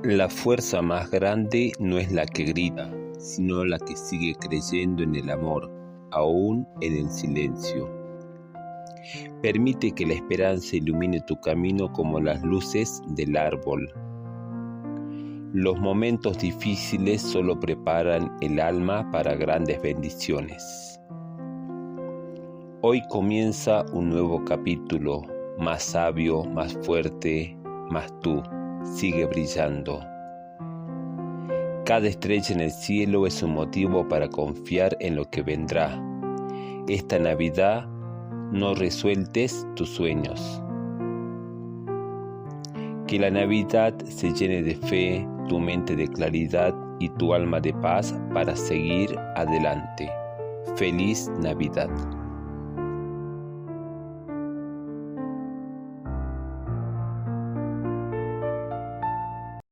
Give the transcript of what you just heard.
La fuerza más grande no es la que grita, sino la que sigue creyendo en el amor, aún en el silencio. Permite que la esperanza ilumine tu camino como las luces del árbol. Los momentos difíciles solo preparan el alma para grandes bendiciones. Hoy comienza un nuevo capítulo, más sabio, más fuerte, más tú. Sigue brillando. Cada estrella en el cielo es un motivo para confiar en lo que vendrá. Esta Navidad no resueltes tus sueños. Que la Navidad se llene de fe, tu mente de claridad y tu alma de paz para seguir adelante. Feliz Navidad.